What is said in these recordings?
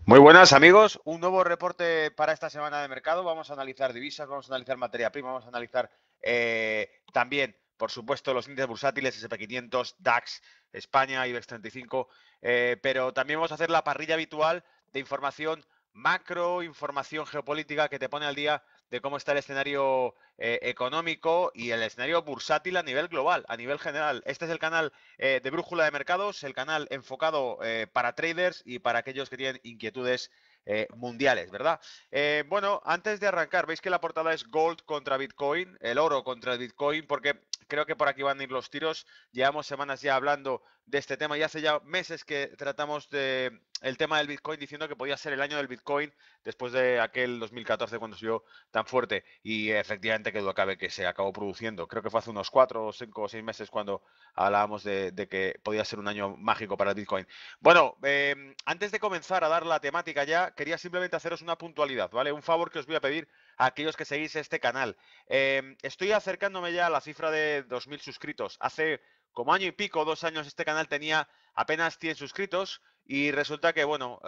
Muy buenas amigos, un nuevo reporte para esta semana de mercado. Vamos a analizar divisas, vamos a analizar materia prima, vamos a analizar también, por supuesto, los índices bursátiles, S&P 500, DAX, España, IBEX 35, pero también vamos a hacer la parrilla habitual de información macro, información geopolítica que te pone al día de cómo está el escenario económico y el escenario bursátil a nivel global, a nivel general. Este es el canal de Brújula de Mercados, el canal enfocado para traders y para aquellos que tienen inquietudes mundiales, ¿verdad? Bueno, antes de arrancar, veis que la portada es Gold contra Bitcoin, el oro contra el Bitcoin, porque creo que por aquí van a ir los tiros. Llevamos semanas ya hablando de este tema y hace ya meses que tratamos de el tema del Bitcoin diciendo que podía ser el año del Bitcoin después de aquel 2014 cuando subió tan fuerte y efectivamente que acabe que se acabó produciendo. Creo que fue hace unos 4, 5 o 6 meses cuando hablábamos de que podía ser un año mágico para el Bitcoin. Bueno, antes de comenzar a dar la temática ya, quería simplemente haceros una puntualidad, ¿vale? Un favor que os voy a pedir a aquellos que seguís este canal. Estoy acercándome ya a la cifra de 2.000 suscritos. Hace como año y pico, 2 años, este canal tenía apenas 100 suscritos y resulta que, bueno,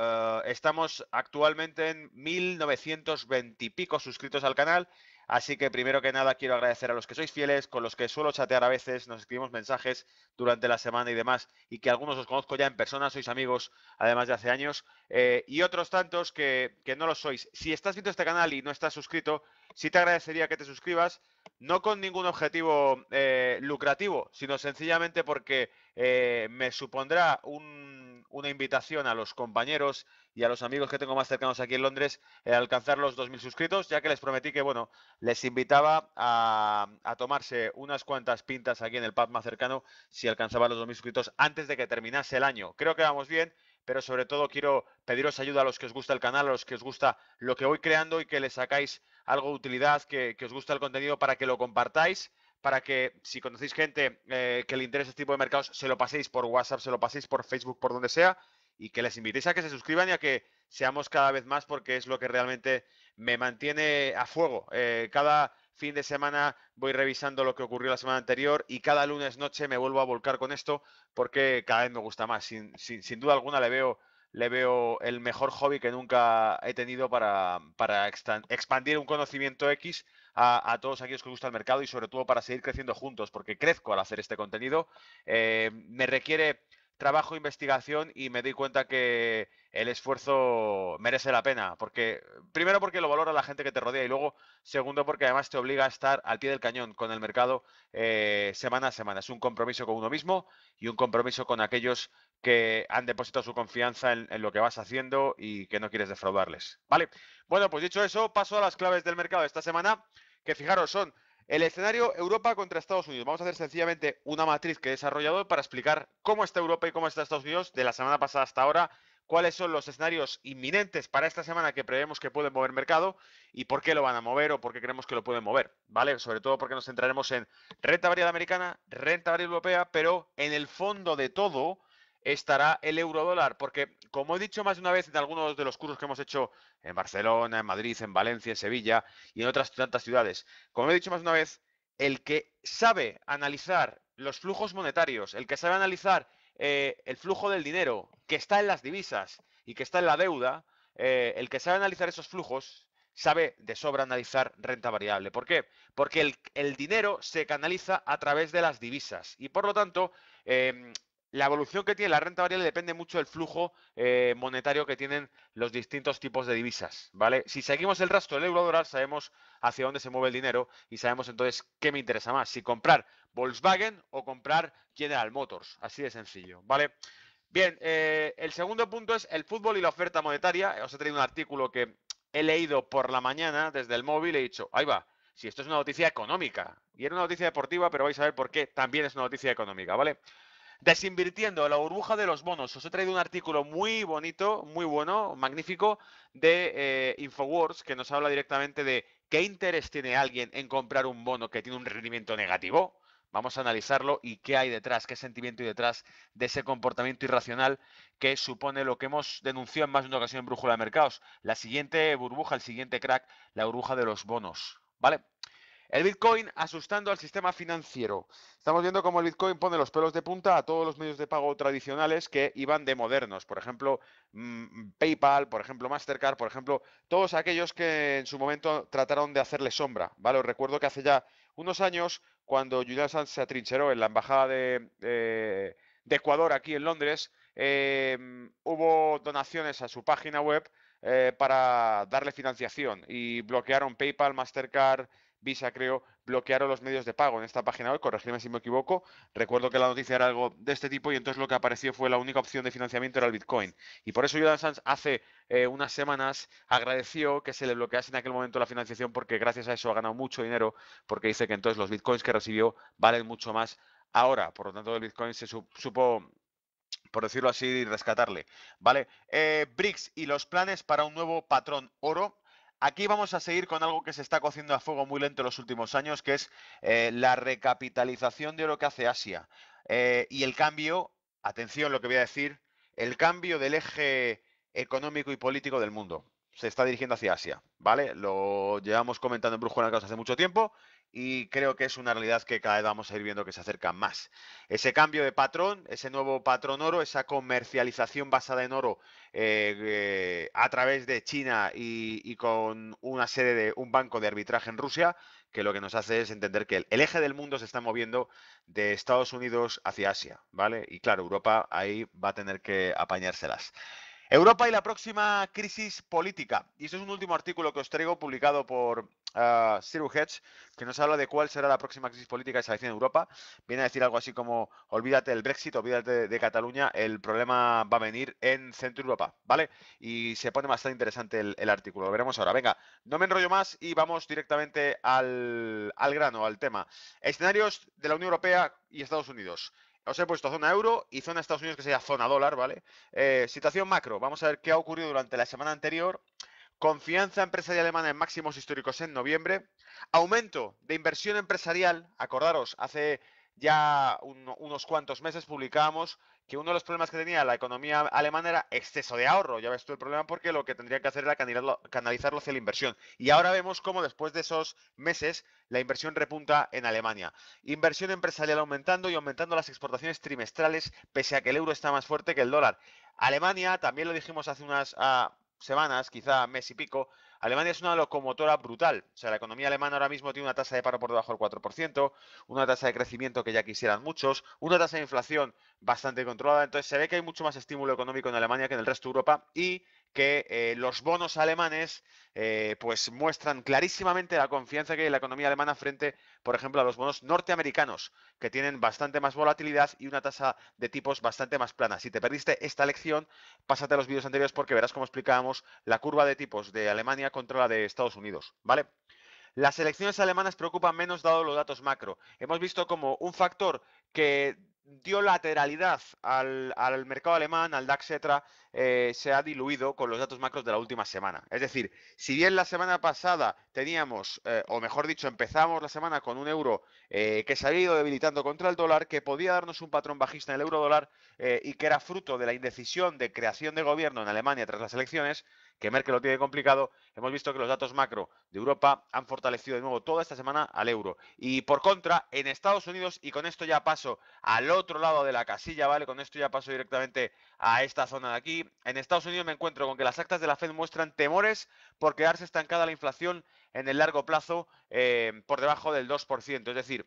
estamos actualmente en 1.920 y pico suscritos al canal. Así que primero que nada quiero agradecer a los que sois fieles, con los que suelo chatear a veces, nos escribimos mensajes durante la semana y demás, y que algunos os conozco ya en persona, sois amigos además de hace años, y otros tantos que no lo sois. Si estás viendo este canal y no estás suscrito, sí te agradecería que te suscribas, no con ningún objetivo lucrativo, sino sencillamente porque me supondrá una invitación a los compañeros y a los amigos que tengo más cercanos aquí en Londres alcanzar los 2.000 suscritos, ya que les prometí que, bueno, les invitaba a tomarse unas cuantas pintas aquí en el pub más cercano si alcanzaban los 2.000 suscritos antes de que terminase el año. Creo que vamos bien, pero sobre todo quiero pediros ayuda a los que os gusta el canal, a los que os gusta lo que voy creando y que le sacáis algo de utilidad, que os gusta el contenido para que lo compartáis, para que si conocéis gente que le interese este tipo de mercados, se lo paséis por WhatsApp, se lo paséis por Facebook, por donde sea, y que les invitéis a que se suscriban y a que seamos cada vez más porque es lo que realmente me mantiene a fuego. Cada fin de semana voy revisando lo que ocurrió la semana anterior y cada lunes noche me vuelvo a volcar con esto porque cada vez me gusta más. Sin duda alguna le veo el mejor hobby que nunca he tenido para expandir un conocimiento X a todos aquellos que os gusta el mercado y sobre todo para seguir creciendo juntos, porque crezco al hacer este contenido. Me requiere trabajo, investigación y me doy cuenta que el esfuerzo merece la pena, porque primero porque lo valora la gente que te rodea y luego segundo porque además te obliga a estar al pie del cañón con el mercado semana a semana. Es un compromiso con uno mismo y un compromiso con aquellos que han depositado su confianza en lo que vas haciendo y que no quieres defraudarles. Vale, bueno, pues dicho eso, paso a las claves del mercado de esta semana, que fijaros son el escenario Europa contra Estados Unidos. Vamos a hacer sencillamente una matriz que he desarrollado para explicar cómo está Europa y cómo está Estados Unidos de la semana pasada hasta ahora, cuáles son los escenarios inminentes para esta semana que prevemos que pueden mover mercado y por qué lo van a mover o por qué creemos que lo pueden mover, ¿vale? Sobre todo porque nos centraremos en renta variable americana, renta variable europea, pero en el fondo de todo estará el euro dólar, porque como he dicho más de una vez en algunos de los cursos que hemos hecho en Barcelona, en Madrid, en Valencia, en Sevilla y en otras tantas ciudades, como he dicho más de una vez, el que sabe analizar los flujos monetarios, el que sabe analizar el flujo del dinero que está en las divisas y que está en la deuda, el que sabe analizar esos flujos sabe de sobra analizar renta variable. ¿Por qué? Porque el dinero se canaliza a través de las divisas y por lo tanto la evolución que tiene la renta variable depende mucho del flujo monetario que tienen los distintos tipos de divisas, ¿vale? Si seguimos el rastro del euro dólar, sabemos hacia dónde se mueve el dinero y sabemos entonces qué me interesa más, si comprar Volkswagen o comprar General Motors, así de sencillo, ¿vale? Bien, el segundo punto es el fútbol y la oferta monetaria. Os he traído un artículo que he leído por la mañana desde el móvil y he dicho, ahí va, si esto es una noticia económica. Y era una noticia deportiva, pero vais a ver por qué también es una noticia económica, ¿vale? Desinvirtiendo la burbuja de los bonos. Os he traído un artículo muy bonito, muy bueno, magnífico, de Infowars, que nos habla directamente de qué interés tiene alguien en comprar un bono que tiene un rendimiento negativo. Vamos a analizarlo y qué hay detrás, qué sentimiento hay detrás de ese comportamiento irracional que supone lo que hemos denunciado en más de una ocasión en Brújula de Mercados. La siguiente burbuja, el siguiente crack, la burbuja de los bonos. ¿Vale? El Bitcoin asustando al sistema financiero. Estamos viendo cómo el Bitcoin pone los pelos de punta a todos los medios de pago tradicionales que iban de modernos. Por ejemplo, PayPal, por ejemplo, Mastercard, por ejemplo, todos aquellos que en su momento trataron de hacerle sombra, ¿vale? Os recuerdo que hace ya unos años, cuando Julian Assange se atrincheró en la embajada de Ecuador aquí en Londres, hubo donaciones a su página web para darle financiación y bloquearon PayPal, Mastercard, Visa, creo, bloquearon los medios de pago en esta página web, corregidme si me equivoco. Recuerdo que la noticia era algo de este tipo y entonces lo que apareció fue la única opción de financiamiento era el Bitcoin. Y por eso Julian Assange hace unas semanas agradeció que se le bloquease en aquel momento la financiación porque gracias a eso ha ganado mucho dinero porque dice que entonces los Bitcoins que recibió valen mucho más ahora. Por lo tanto, el Bitcoin se supo, por decirlo así, rescatarle. ¿Vale? BRICS y los planes para un nuevo patrón oro. Aquí vamos a seguir con algo que se está cociendo a fuego muy lento en los últimos años, que es la recapitalización de oro que hace Asia. Y el cambio, atención lo que voy a decir, el cambio del eje económico y político del mundo. Se está dirigiendo hacia Asia, ¿vale? Lo llevamos comentando en Brújula en el Caos hace mucho tiempo y creo que es una realidad que cada vez vamos a ir viendo que se acerca más. Ese cambio de patrón, ese nuevo patrón oro, esa comercialización basada en oro a través de China y con una sede de un banco de arbitraje en Rusia, que lo que nos hace es entender que el eje del mundo se está moviendo de Estados Unidos hacia Asia, ¿vale? Y claro, Europa ahí va a tener que apañárselas. Europa y la próxima crisis política. Y esto es un último artículo que os traigo publicado por Zero Hedge, que nos habla de cuál será la próxima crisis política que se avecina en Europa. Viene a decir algo así como, olvídate del Brexit, olvídate de Cataluña, el problema va a venir en Centro Europa, ¿vale? Y se pone bastante interesante el artículo, lo veremos ahora. Venga, no me enrollo más y vamos directamente al grano, al tema. Escenarios de la Unión Europea y Estados Unidos. Os he puesto zona euro y zona Estados Unidos que sería zona dólar, ¿vale? Situación macro. Vamos a ver qué ha ocurrido durante la semana anterior. Confianza empresarial alemana en máximos históricos en noviembre. Aumento de inversión empresarial. Acordaros, hace ya unos cuantos meses publicábamos que uno de los problemas que tenía la economía alemana era exceso de ahorro. Ya ves tú el problema porque lo que tendría que hacer era canalizarlo hacia la inversión. Y ahora vemos cómo después de esos meses la inversión repunta en Alemania. Inversión empresarial aumentando y aumentando las exportaciones trimestrales pese a que el euro está más fuerte que el dólar. Alemania, también lo dijimos hace unas semanas, quizá mes y pico, Alemania es una locomotora brutal. O sea, la economía alemana ahora mismo tiene una tasa de paro por debajo del 4%, una tasa de crecimiento que ya quisieran muchos, una tasa de inflación bastante controlada. Entonces se ve que hay mucho más estímulo económico en Alemania que en el resto de Europa y que los bonos alemanes pues muestran clarísimamente la confianza que hay en la economía alemana frente, por ejemplo, a los bonos norteamericanos, que tienen bastante más volatilidad y una tasa de tipos bastante más plana. Si te perdiste esta lección, pásate a los vídeos anteriores porque verás cómo explicábamos la curva de tipos de Alemania contra la de Estados Unidos, ¿vale? Las elecciones alemanas preocupan menos dado los datos macro. Hemos visto como un factor que dio lateralidad al mercado alemán, al DAX, etcétera, se ha diluido con los datos macros de la última semana. Es decir, si bien la semana pasada teníamos, o mejor dicho, empezamos la semana con un euro que se había ido debilitando contra el dólar, que podía darnos un patrón bajista en el euro dólar y que era fruto de la indecisión de creación de gobierno en Alemania tras las elecciones, que Merkel lo tiene complicado, hemos visto que los datos macro de Europa han fortalecido de nuevo toda esta semana al euro. Y por contra, en Estados Unidos, y con esto ya paso al otro lado de la casilla, ¿vale? Con esto ya paso directamente a esta zona de aquí. En Estados Unidos me encuentro con que las actas de la Fed muestran temores por quedarse estancada la inflación en el largo plazo por debajo del 2%. Es decir,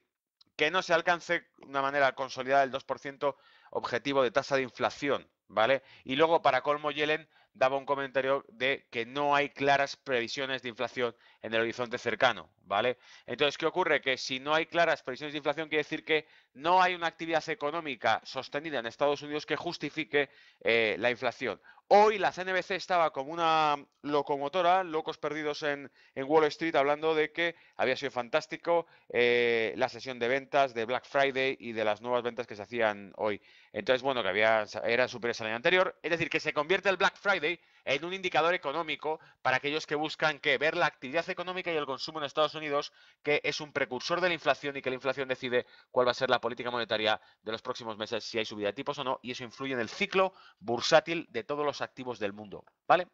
que no se alcance de una manera consolidada el 2% objetivo de tasa de inflación, ¿vale? Y luego, para colmo, Yellen daba un comentario de que no hay claras previsiones de inflación en el horizonte cercano, ¿vale? Entonces, ¿qué ocurre? Que si no hay claras previsiones de inflación, quiere decir que no hay una actividad económica sostenida en Estados Unidos que justifique la inflación. Hoy la CNBC estaba como una locomotora, locos perdidos en Wall Street, hablando de que había sido fantástico la sesión de ventas de Black Friday y de las nuevas ventas que se hacían hoy. Entonces, bueno, que era superior al año anterior. Es decir, que se convierte el Black Friday en un indicador económico para aquellos que buscan ver la actividad económica y el consumo en Estados Unidos, que es un precursor de la inflación y que la inflación decide cuál va a ser la política monetaria de los próximos meses, si hay subida de tipos o no, y eso influye en el ciclo bursátil de todos los activos del mundo, ¿vale?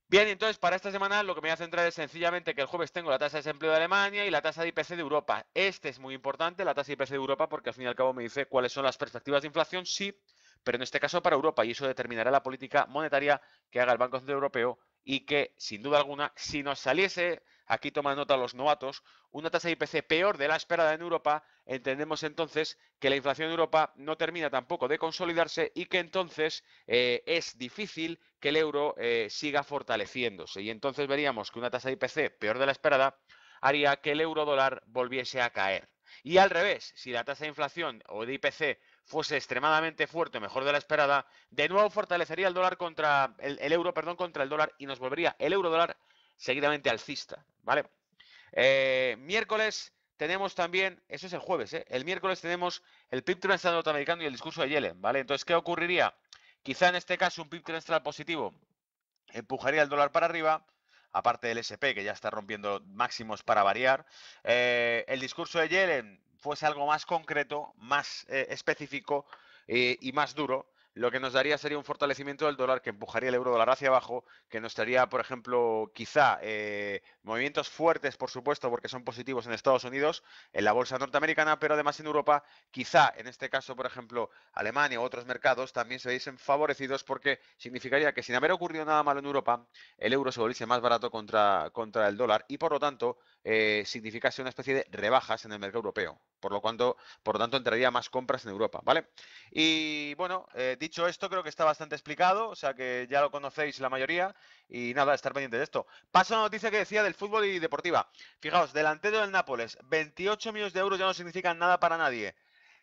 Bien, entonces para esta semana lo que me voy a centrar es sencillamente que el jueves tengo la tasa de desempleo de Alemania y la tasa de IPC de Europa. Este es muy importante, la tasa de IPC de Europa, porque al fin y al cabo me dice cuáles son las perspectivas de inflación, sí, pero en este caso para Europa, y eso determinará la política monetaria que haga el Banco Central Europeo y que, sin duda alguna, si nos saliese, aquí toman nota los novatos, una tasa de IPC peor de la esperada en Europa, entendemos entonces que la inflación en Europa no termina tampoco de consolidarse y que entonces es difícil que el euro siga fortaleciéndose. Y entonces veríamos que una tasa de IPC peor de la esperada haría que el euro dólar volviese a caer. Y al revés, si la tasa de inflación o de IPC fuese extremadamente fuerte, mejor de la esperada, de nuevo fortalecería el dólar contra el euro, perdón, contra el dólar y nos volvería el euro dólar seguidamente alcista, ¿vale? Miércoles tenemos también, eso es el jueves, el miércoles tenemos el PIB trimestral norteamericano y el discurso de Yellen, ¿vale? Entonces, ¿qué ocurriría? Quizá en este caso un PIB trimestral positivo empujaría el dólar para arriba, aparte del SP que ya está rompiendo máximos para variar. El discurso de Yellen fuese algo más concreto, más específico y más duro, lo que nos daría sería un fortalecimiento del dólar que empujaría el euro dólar hacia abajo, que nos daría, por ejemplo, quizá movimientos fuertes, por supuesto, porque son positivos en Estados Unidos, en la bolsa norteamericana, pero además en Europa, quizá en este caso, por ejemplo, Alemania u otros mercados también se viesen favorecidos porque significaría que sin haber ocurrido nada malo en Europa, el euro se volviese más barato contra el dólar y por lo tanto significase una especie de rebajas en el mercado europeo. Por lo tanto, entraría más compras en Europa, ¿vale? Y bueno, dicho esto, creo que está bastante explicado, o sea que ya lo conocéis la mayoría y nada, estar pendiente de esto. Paso a la noticia que decía del fútbol y deportiva. Fijaos, delantero del Nápoles, 28 millones de euros ya no significan nada para nadie.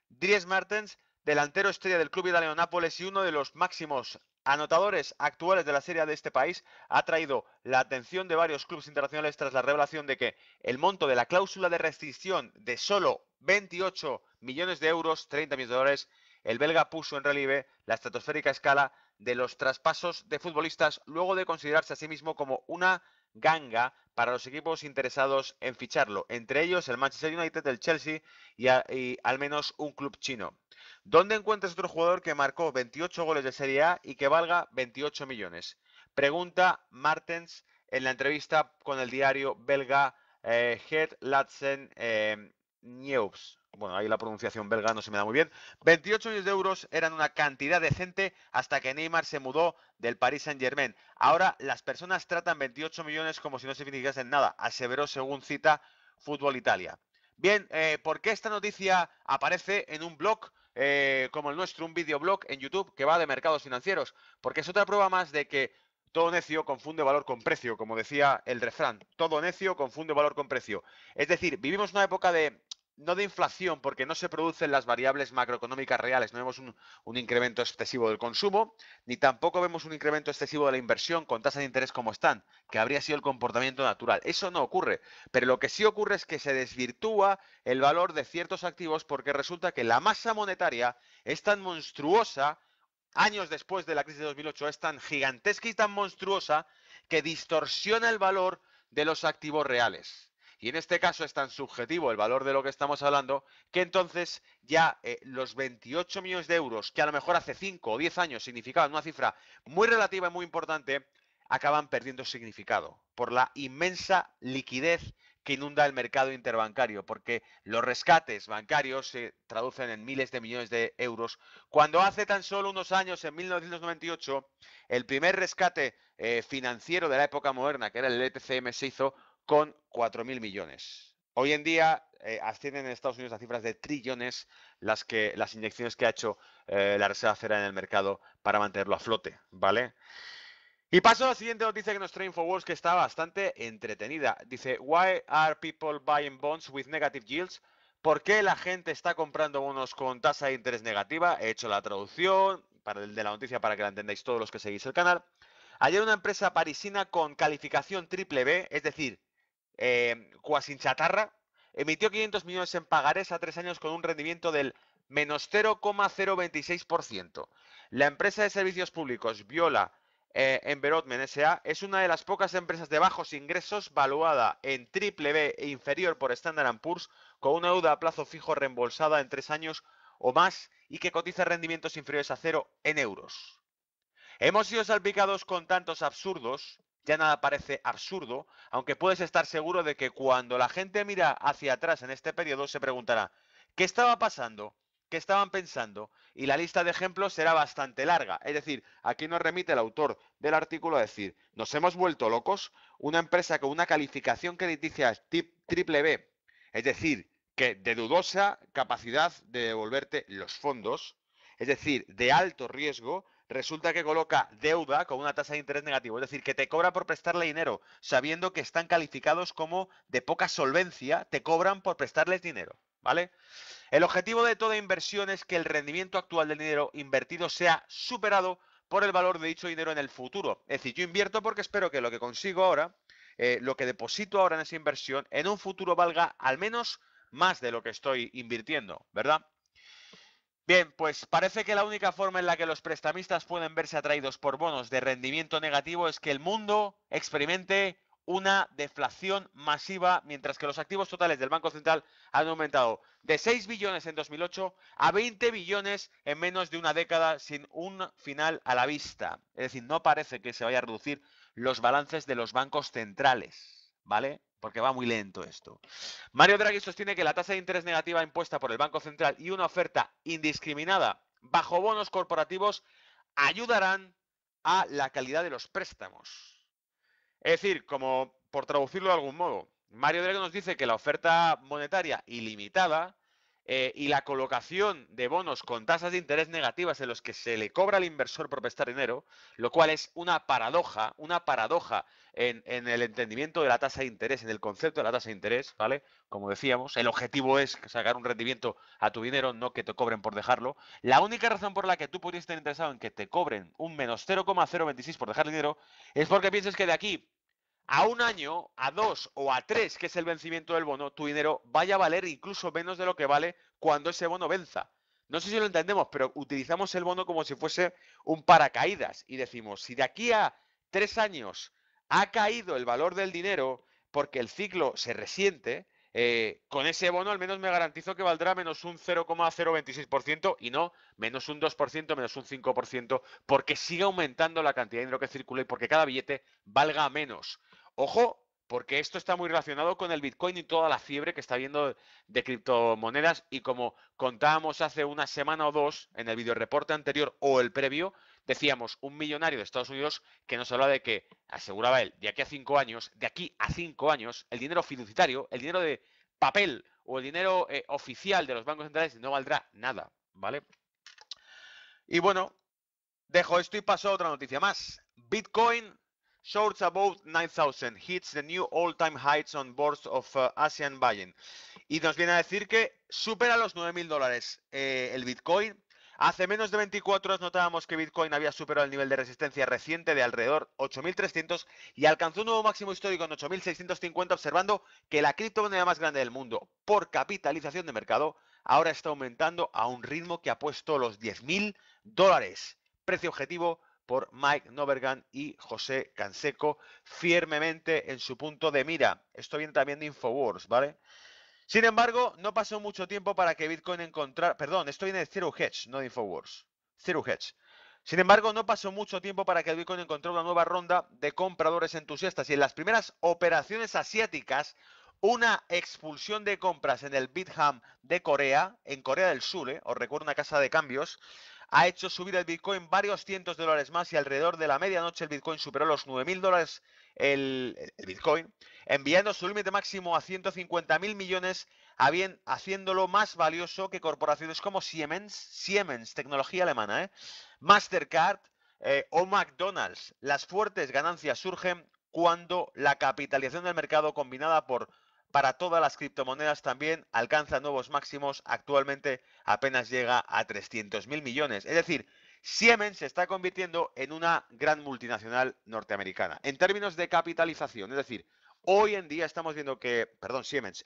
Dries Mertens, delantero estrella del club italiano Nápoles y uno de los máximos anotadores actuales de la Serie A de este país, ha traído la atención de varios clubes internacionales tras la revelación de que el monto de la cláusula de rescisión de solo 28 millones de euros, 30 millones de dólares, el belga puso en relieve la estratosférica escala de los traspasos de futbolistas luego de considerarse a sí mismo como una ganga para los equipos interesados en ficharlo, entre ellos el Manchester United, el Chelsea y al menos un club chino. ¿Dónde encuentras otro jugador que marcó 28 goles de Serie A y que valga 28 millones? Pregunta Martens en la entrevista con el diario belga Het Laatste Nieuws. Bueno, ahí la pronunciación belga no se me da muy bien. 28 millones de euros eran una cantidad decente hasta que Neymar se mudó del Paris Saint-Germain. Ahora las personas tratan 28 millones como si no significasen nada, aseveró según cita Fútbol Italia. Bien, ¿por qué esta noticia aparece en un blog como el nuestro, un videoblog en YouTube que va de mercados financieros? Porque es otra prueba más de que todo necio confunde valor con precio, como decía el refrán. Todo necio confunde valor con precio. Es decir, vivimos una época no de inflación, porque no se producen las variables macroeconómicas reales, no vemos un incremento excesivo del consumo, ni tampoco vemos un incremento excesivo de la inversión con tasas de interés como están, que habría sido el comportamiento natural. Eso no ocurre, pero lo que sí ocurre es que se desvirtúa el valor de ciertos activos porque resulta que la masa monetaria es tan monstruosa, años después de la crisis de 2008, es tan gigantesca y tan monstruosa que distorsiona el valor de los activos reales. Y en este caso es tan subjetivo el valor de lo que estamos hablando que entonces ya los 28 millones de euros, que a lo mejor hace 5 o 10 años significaban una cifra muy relativa y muy importante, acaban perdiendo significado por la inmensa liquidez que inunda el mercado interbancario, porque los rescates bancarios se traducen en miles de millones de euros, cuando hace tan solo unos años, en 1998, el primer rescate financiero de la época moderna, que era el ETCM, se hizo con 4.000 millones. Hoy en día ascienden en Estados Unidos a cifras de trillones las inyecciones que ha hecho la Reserva Federal en el mercado para mantenerlo a flote, ¿vale? Y paso a la siguiente noticia que nos trae Infowars, que está bastante entretenida. Dice, why are people buying bonds with negative yields? ¿Por qué la gente está comprando bonos con tasa de interés negativa? He hecho la traducción de la noticia para que la entendáis todos los que seguís el canal. Ayer una empresa parisina con calificación triple B, es decir, cuasi chatarra, emitió 500 millones en pagarés a 3 años con un rendimiento del menos 0,026%. La empresa de servicios públicos Viola Environment S.A. es una de las pocas empresas de bajos ingresos valuada en triple B e inferior por Standard & Poor's con una deuda a plazo fijo reembolsada en 3 años o más y que cotiza rendimientos inferiores a cero en euros. Hemos sido salpicados con tantos absurdos ya nada parece absurdo, aunque puedes estar seguro de que cuando la gente mira hacia atrás en este periodo se preguntará, ¿qué estaba pasando? ¿Qué estaban pensando? Y la lista de ejemplos será bastante larga. Es decir, aquí nos remite el autor del artículo a decir, nos hemos vuelto locos, una empresa con una calificación crediticia triple B, es decir, que de dudosa capacidad de devolverte los fondos, es decir, de alto riesgo, resulta que coloca deuda con una tasa de interés negativo, es decir, que te cobra por prestarle dinero, sabiendo que están calificados como de poca solvencia, te cobran por prestarles dinero, ¿vale? El objetivo de toda inversión es que el rendimiento actual del dinero invertido sea superado por el valor de dicho dinero en el futuro. Es decir, yo invierto porque espero que lo que consigo ahora, lo que deposito ahora en esa inversión, en un futuro valga al menos más de lo que estoy invirtiendo, ¿verdad? Bien, pues parece que la única forma en la que los prestamistas pueden verse atraídos por bonos de rendimiento negativo es que el mundo experimente una deflación masiva, mientras que los activos totales del Banco Central han aumentado de 6 billones en 2008 a 20 billones en menos de una década sin un final a la vista. Es decir, no parece que se vaya a reducir los balances de los bancos centrales, ¿vale? Porque va muy lento esto. Mario Draghi sostiene que la tasa de interés negativa impuesta por el Banco Central y una oferta indiscriminada bajo bonos corporativos ayudarán a la calidad de los préstamos. Es decir, como por traducirlo de algún modo, Mario Draghi nos dice que la oferta monetaria ilimitada y la colocación de bonos con tasas de interés negativas en los que se le cobra al inversor por prestar dinero, lo cual es una paradoja en el entendimiento de la tasa de interés, en el concepto de la tasa de interés, ¿vale? Como decíamos, el objetivo es sacar un rendimiento a tu dinero, no que te cobren por dejarlo. La única razón por la que tú podrías estar interesado en que te cobren un menos 0,026 por dejar dinero es porque pienses que de aquí a un año, a 2 o a 3, que es el vencimiento del bono, tu dinero vaya a valer incluso menos de lo que vale cuando ese bono venza. No sé si lo entendemos, pero utilizamos el bono como si fuese un paracaídas y decimos, si de aquí a 3 años ha caído el valor del dinero porque el ciclo se resiente, con ese bono al menos me garantizo que valdrá menos un 0,026% y no menos un 2%, menos un 5%, porque sigue aumentando la cantidad de dinero que circula y porque cada billete valga menos. Ojo, porque esto está muy relacionado con el Bitcoin y toda la fiebre que está habiendo de criptomonedas y como contábamos hace una semana o dos en el videoreporte anterior o el previo, decíamos un millonario de Estados Unidos que nos hablaba de que, aseguraba él, de aquí a 5 años, el dinero fiduciario, el dinero de papel o el dinero oficial de los bancos centrales no valdrá nada, ¿vale? Y bueno, dejo esto y paso a otra noticia más. Bitcoin soars above 9,000, hits the new all-time highs on boards of Asian buying. Y nos viene a decir que supera los $9.000 el Bitcoin. Hace menos de 24 horas notábamos que Bitcoin había superado el nivel de resistencia reciente de alrededor 8.300 y alcanzó un nuevo máximo histórico en 8.650, observando que la criptomoneda más grande del mundo por capitalización de mercado ahora está aumentando a un ritmo que ha puesto los $10.000. Precio objetivo por Mike Novergan y José Canseco firmemente en su punto de mira. Esto viene también de Infowars, ¿vale? Sin embargo, no pasó mucho tiempo para que Bitcoin encontrara... Perdón, esto viene de Zero Hedge, no de Infowars. Zero Hedge. Sin embargo, no pasó mucho tiempo para que el Bitcoin encontrara una nueva ronda de compradores entusiastas y en las primeras operaciones asiáticas, una expulsión de compras en el Bitham de Corea, en Corea del Sur, os recuerdo una casa de cambios, ha hecho subir el Bitcoin varios cientos de dólares más y alrededor de la medianoche el Bitcoin superó los $9.000 el Bitcoin, enviando su límite máximo a 150.000 millones, haciéndolo más valioso que corporaciones como Siemens, tecnología alemana, Mastercard o McDonald's. Las fuertes ganancias surgen cuando la capitalización del mercado combinada para todas las criptomonedas también alcanza nuevos máximos. Actualmente apenas llega a 300.000 millones. Es decir, Siemens se está convirtiendo en una gran multinacional norteamericana. En términos de capitalización, es decir, hoy en día estamos viendo que, perdón, Siemens,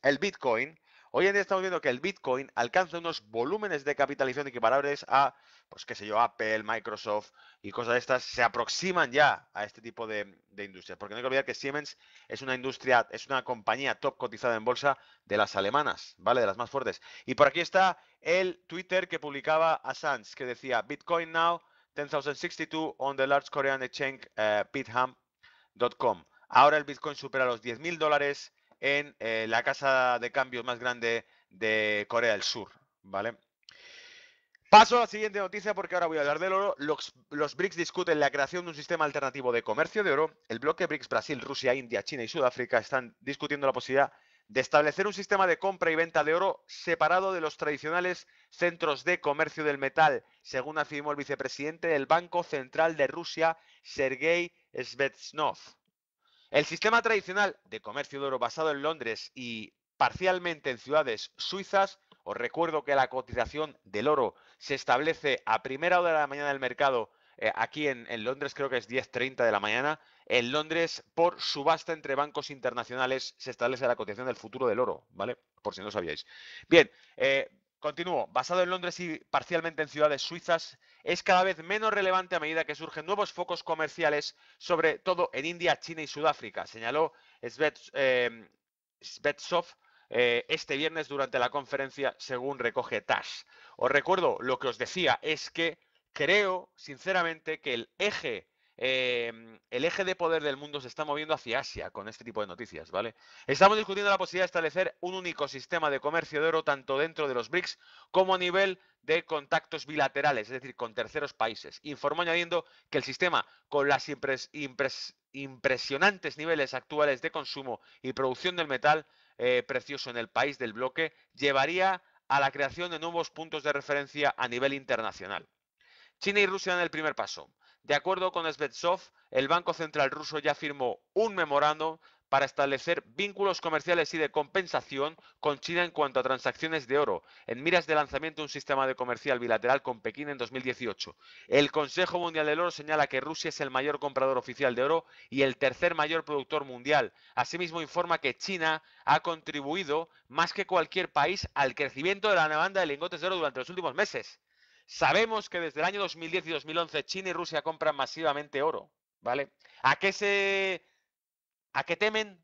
hoy en día estamos viendo que el Bitcoin alcanza unos volúmenes de capitalización equiparables a, pues qué sé yo, Apple, Microsoft y cosas de estas, se aproximan ya a este tipo de industrias. Porque no hay que olvidar que Siemens es una industria, es una compañía top cotizada en bolsa de las alemanas, ¿vale? De las más fuertes. Y por aquí está el Twitter que publicaba Assange, que decía Bitcoin now 10,062 on the large Korean exchange Bitham Bitcoin.com. Ahora el Bitcoin supera los $10.000 en la casa de cambios más grande de Corea del Sur, ¿vale? Paso a la siguiente noticia porque ahora voy a hablar del oro. Los BRICS discuten la creación de un sistema alternativo de comercio de oro. El bloque BRICS, Brasil, Rusia, India, China y Sudáfrica están discutiendo la posibilidad de establecer un sistema de compra y venta de oro separado de los tradicionales centros de comercio del metal, según afirmó el vicepresidente del Banco Central de Rusia, Sergei Svetsnov. El sistema tradicional de comercio de oro basado en Londres y parcialmente en ciudades suizas, os recuerdo que la cotización del oro se establece a primera hora de la mañana del mercado, aquí en Londres creo que es 10:30 de la mañana, en Londres por subasta entre bancos internacionales se establece la cotización del futuro del oro, ¿vale? Por si no lo sabíais. Bien, continúo. Basado en Londres y parcialmente en ciudades suizas, es cada vez menos relevante a medida que surgen nuevos focos comerciales, sobre todo en India, China y Sudáfrica, señaló Svetsov este viernes durante la conferencia, según recoge TASS. Os recuerdo lo que os decía, es que creo, sinceramente, que el eje de poder del mundo se está moviendo hacia Asia con este tipo de noticias, ¿vale? Estamos discutiendo la posibilidad de establecer un único sistema de comercio de oro tanto dentro de los BRICS como a nivel de contactos bilaterales, es decir, con terceros países. Informó añadiendo que el sistema, con las impresionantes niveles actuales de consumo y producción del metal precioso en el país del bloque, llevaría a la creación de nuevos puntos de referencia a nivel internacional. China y Rusia dan el primer paso. De acuerdo con Svetsov, el Banco Central ruso ya firmó un memorándum para establecer vínculos comerciales y de compensación con China en cuanto a transacciones de oro, en miras de lanzamiento de un sistema de comercial bilateral con Pekín en 2018. El Consejo Mundial del Oro señala que Rusia es el mayor comprador oficial de oro y el tercer mayor productor mundial. Asimismo, informa que China ha contribuido más que cualquier país al crecimiento de la demanda de lingotes de oro durante los últimos meses. Sabemos que desde el año 2010 y 2011 China y Rusia compran masivamente oro, ¿vale? ¿A qué temen?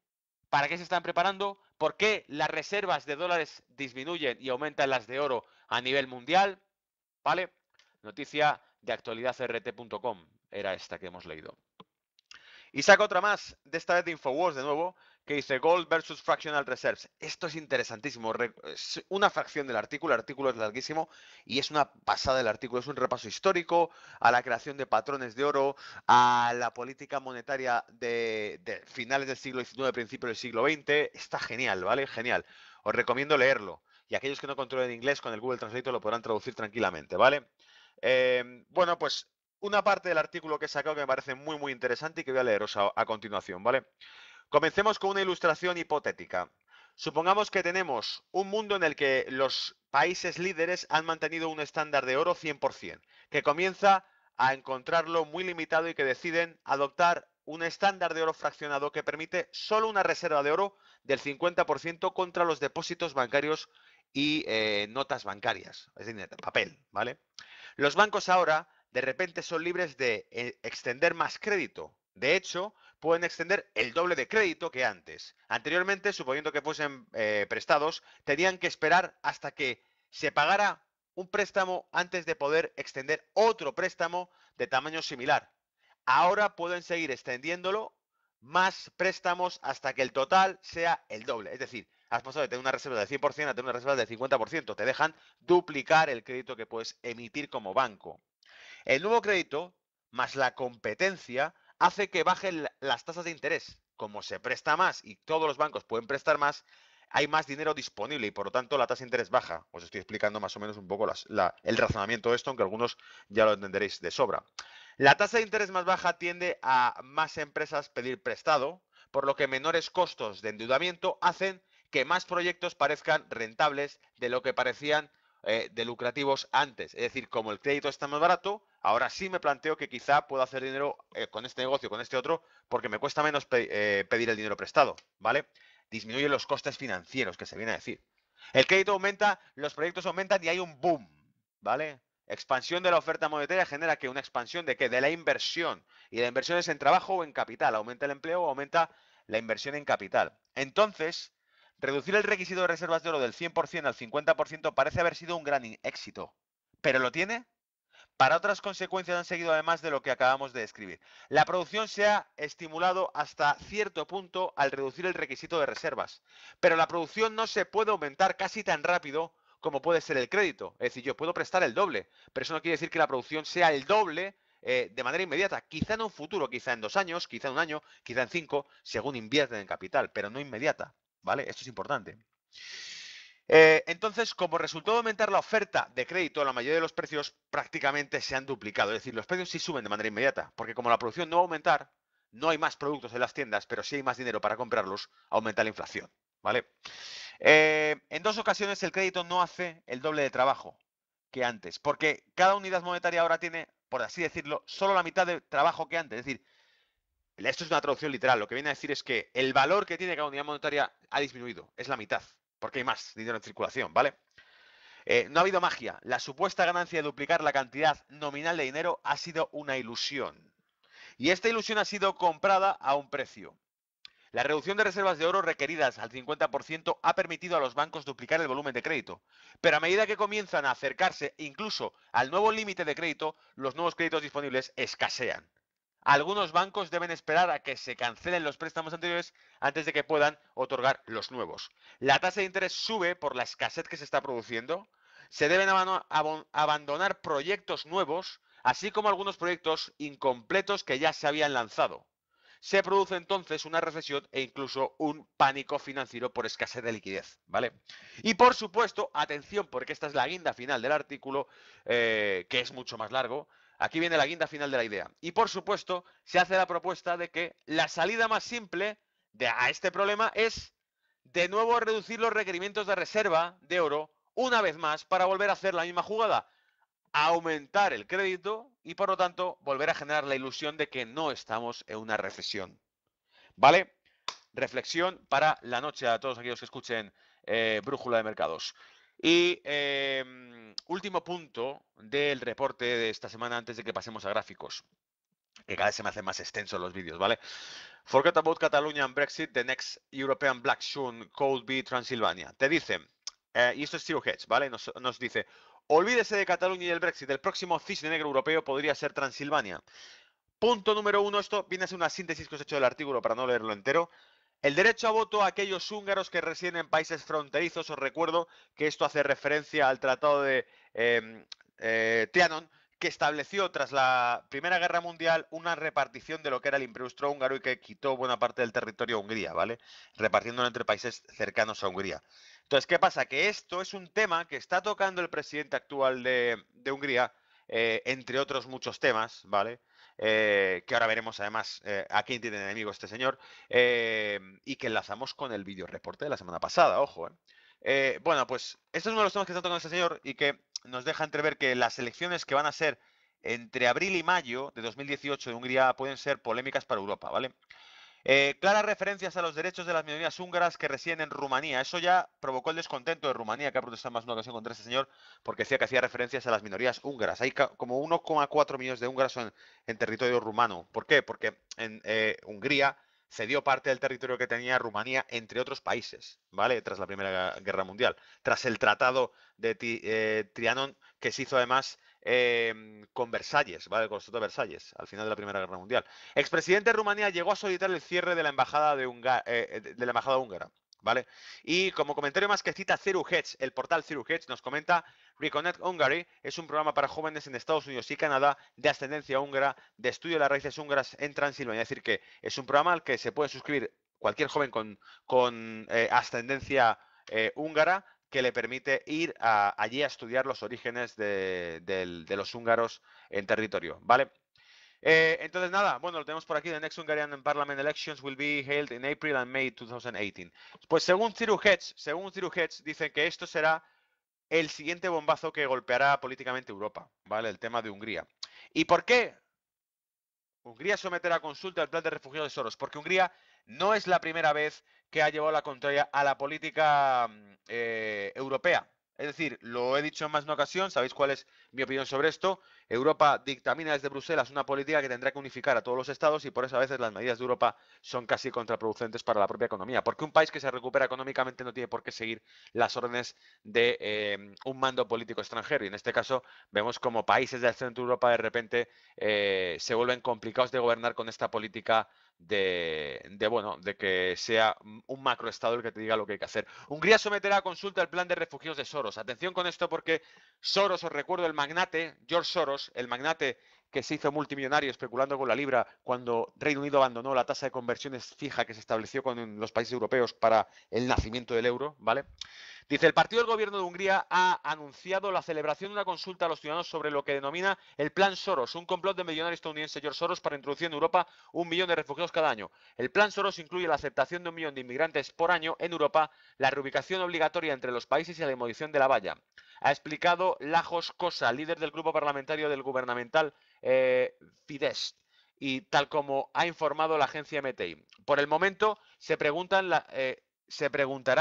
¿Para qué se están preparando? ¿Por qué las reservas de dólares disminuyen y aumentan las de oro a nivel mundial? ¿Vale? Noticia de actualidadrt.com era esta que hemos leído. Y saca otra más, de esta vez de Infowars de nuevo, que dice Gold versus Fractional Reserves. Esto es interesantísimo. Es una fracción del artículo. El artículo es larguísimo y es una pasada del artículo. Es un repaso histórico a la creación de patrones de oro, a la política monetaria de finales del siglo XIX, principios del siglo XX. Está genial, ¿vale? Genial. Os recomiendo leerlo. Y aquellos que no controlen inglés, con el Google Translate lo podrán traducir tranquilamente, ¿vale? Bueno, pues una parte del artículo que he sacado que me parece muy, muy interesante y que voy a leeros a continuación, ¿vale? Comencemos con una ilustración hipotética. Supongamos que tenemos un mundo en el que los países líderes han mantenido un estándar de oro 100%, que comienza a encontrarlo muy limitado y que deciden adoptar un estándar de oro fraccionado que permite solo una reserva de oro del 50% contra los depósitos bancarios y notas bancarias, es decir, papel, ¿vale? Los bancos ahora de repente son libres de extender más crédito. De hecho, pueden extender el doble de crédito que antes. Anteriormente, suponiendo que fuesen prestados, tenían que esperar hasta que se pagara un préstamo antes de poder extender otro préstamo de tamaño similar. Ahora pueden seguir extendiéndolo más préstamos hasta que el total sea el doble. Es decir, has pasado de tener una reserva del 100% a tener una reserva del 50%. Te dejan duplicar el crédito que puedes emitir como banco. El nuevo crédito, más la competencia, hace que bajen las tasas de interés. Como se presta más y todos los bancos pueden prestar más, hay más dinero disponible y por lo tanto la tasa de interés baja. Os estoy explicando más o menos un poco el razonamiento de esto, aunque algunos ya lo entenderéis de sobra. La tasa de interés más baja tiende a más empresas pedir prestado, por lo que menores costos de endeudamiento hacen que más proyectos parezcan rentables de lo que parecían de lucrativos antes. Es decir, como el crédito está más barato, ahora sí me planteo que quizá puedo hacer dinero con este negocio, con este otro, porque me cuesta menos pedir el dinero prestado, ¿vale? Disminuye los costes financieros, que se viene a decir. El crédito aumenta, los proyectos aumentan y hay un boom, ¿vale? Expansión de la oferta monetaria genera que una expansión de qué? De la inversión. Y la inversión es en trabajo o en capital. Aumenta el empleo o aumenta la inversión en capital. Entonces, reducir el requisito de reservas de oro del 100% al 50% parece haber sido un gran éxito. ¿Pero lo tiene? Para otras consecuencias han seguido además de lo que acabamos de describir. La producción se ha estimulado hasta cierto punto al reducir el requisito de reservas, pero la producción no se puede aumentar casi tan rápido como puede ser el crédito. Es decir, yo puedo prestar el doble, pero eso no quiere decir que la producción sea el doble de manera inmediata. Quizá en un futuro, quizá en 2 años, quizá en 1 año, quizá en 5, según invierten en capital, pero no inmediata. ¿Vale? Esto es importante. Entonces, como resultado de aumentar la oferta de crédito, la mayoría de los precios prácticamente se han duplicado. Es decir, los precios sí suben de manera inmediata, porque como la producción no va a aumentar, no hay más productos en las tiendas, pero sí hay más dinero para comprarlos, aumenta la inflación. ¿Vale? En 2 ocasiones el crédito no hace el doble de trabajo que antes, porque cada unidad monetaria ahora tiene, por así decirlo, solo la mitad de trabajo que antes. Es decir, esto es una traducción literal. Lo que viene a decir es que el valor que tiene cada unidad monetaria ha disminuido, es la mitad, porque hay más dinero en circulación, ¿vale? No ha habido magia. La supuesta ganancia de duplicar la cantidad nominal de dinero ha sido una ilusión. Y esta ilusión ha sido comprada a un precio. La reducción de reservas de oro requeridas al 50% ha permitido a los bancos duplicar el volumen de crédito. Pero a medida que comienzan a acercarse incluso al nuevo límite de crédito, los nuevos créditos disponibles escasean. Algunos bancos deben esperar a que se cancelen los préstamos anteriores antes de que puedan otorgar los nuevos. La tasa de interés sube por la escasez que se está produciendo. Se deben abandonar proyectos nuevos, así como algunos proyectos incompletos que ya se habían lanzado. Se produce entonces una recesión e incluso un pánico financiero por escasez de liquidez, ¿vale? Y por supuesto, atención, porque esta es la guinda final del artículo, que es mucho más largo. Aquí viene la guinda final de la idea. Y por supuesto, se hace la propuesta de que la salida más simple a este problema es de nuevo reducir los requerimientos de reserva de oro una vez más para volver a hacer la misma jugada, aumentar el crédito y por lo tanto volver a generar la ilusión de que no estamos en una recesión. ¿Vale? Reflexión para la noche a todos aquellos que escuchen Brújula de Mercados. Y último punto del reporte de esta semana antes de que pasemos a gráficos, que cada vez se me hacen más extensos los vídeos, ¿vale? Forget about Catalonia and Brexit, the next European Black Swan could be Transylvania. Te dicen, y esto es Zero Hedge, ¿vale? Nos dice, olvídese de Cataluña y el Brexit, el próximo cisne negro europeo podría ser Transilvania. Punto número 1, esto viene a ser una síntesis que os he hecho del artículo para no leerlo entero. El derecho a voto a aquellos húngaros que residen en países fronterizos. Os recuerdo que esto hace referencia al Tratado de Trianon, que estableció tras la Primera Guerra Mundial una repartición de lo que era el Imperio Austrohúngaro y que quitó buena parte del territorio a Hungría, ¿vale? Repartiéndolo entre países cercanos a Hungría. Entonces, ¿qué pasa? Que esto es un tema que está tocando el presidente actual de Hungría, entre otros muchos temas, ¿vale? Que ahora veremos además a quién tiene enemigo este señor, y que enlazamos con el vídeo reporte de la semana pasada, ojo. Bueno, pues este es uno de los temas que está tocando este señor y que nos deja entrever que las elecciones que van a ser entre abril y mayo de 2018 de Hungría pueden ser polémicas para Europa, ¿vale? Claras referencias a los derechos de las minorías húngaras que residen en Rumanía. Eso ya provocó el descontento de Rumanía, que ha protestado más de una ocasión contra este señor, porque decía que hacía referencias a las minorías húngaras. Hay como 1,4 millones de húngaros en territorio rumano. ¿Por qué? Porque en Hungría cedió parte del territorio que tenía Rumanía, entre otros países, ¿vale? Tras la Primera Guerra Mundial. Tras el Tratado de Trianon, que se hizo además con Versalles, ¿vale? Con el Tratado de Versalles, al final de la Primera Guerra Mundial. Expresidente de Rumanía llegó a solicitar el cierre de la embajada de la embajada húngara, ¿vale? Y como comentario más que cita Zero Hedge, el portal Zero Hedge nos comenta: Reconnect Hungary es un programa para jóvenes en Estados Unidos y Canadá de ascendencia húngara, de estudio de las raíces húngaras en Transilvania. Es decir, que es un programa al que se puede suscribir cualquier joven con ascendencia húngara, que le permite ir allí a estudiar los orígenes de los húngaros en territorio, ¿vale? Entonces nada, bueno, lo tenemos por aquí. The next Hungarian parliament elections will be held in April and May 2018. Pues según Zero Hedge, dicen que esto será el siguiente bombazo que golpeará políticamente Europa, ¿vale? El tema de Hungría. ¿Y por qué Hungría someterá a consulta el plan de refugiados de Soros? Porque Hungría no es la primera vez que ha llevado la contraria a la política europea. Es decir, lo he dicho en más de una ocasión, sabéis cuál es mi opinión sobre esto. Europa dictamina desde Bruselas una política que tendrá que unificar a todos los estados y por eso a veces las medidas de Europa son casi contraproducentes para la propia economía. Porque un país que se recupera económicamente no tiene por qué seguir las órdenes de un mando político extranjero. Y en este caso vemos como países del centro de Europa de repente se vuelven complicados de gobernar con esta política bueno, de que sea un macroestado el que te diga lo que hay que hacer. Hungría someterá a consulta el plan de refugiados de Soros. Atención con esto porque Soros, os recuerdo, el magnate, George Soros, el magnate que se hizo multimillonario especulando con la libra cuando Reino Unido abandonó la tasa de conversiones fija que se estableció con los países europeos para el nacimiento del euro, ¿vale? Dice, el partido del gobierno de Hungría ha anunciado la celebración de una consulta a los ciudadanos sobre lo que denomina el Plan Soros, un complot del millonario estadounidense George Soros para introducir en Europa 1 millón de refugiados cada año. El Plan Soros incluye la aceptación de 1 millón de inmigrantes por año en Europa, la reubicación obligatoria entre los países y la demolición de la valla. Ha explicado Lajos Cosa, líder del grupo parlamentario del gubernamental Fidesz, y tal como ha informado la agencia MTI. Por el momento se preguntará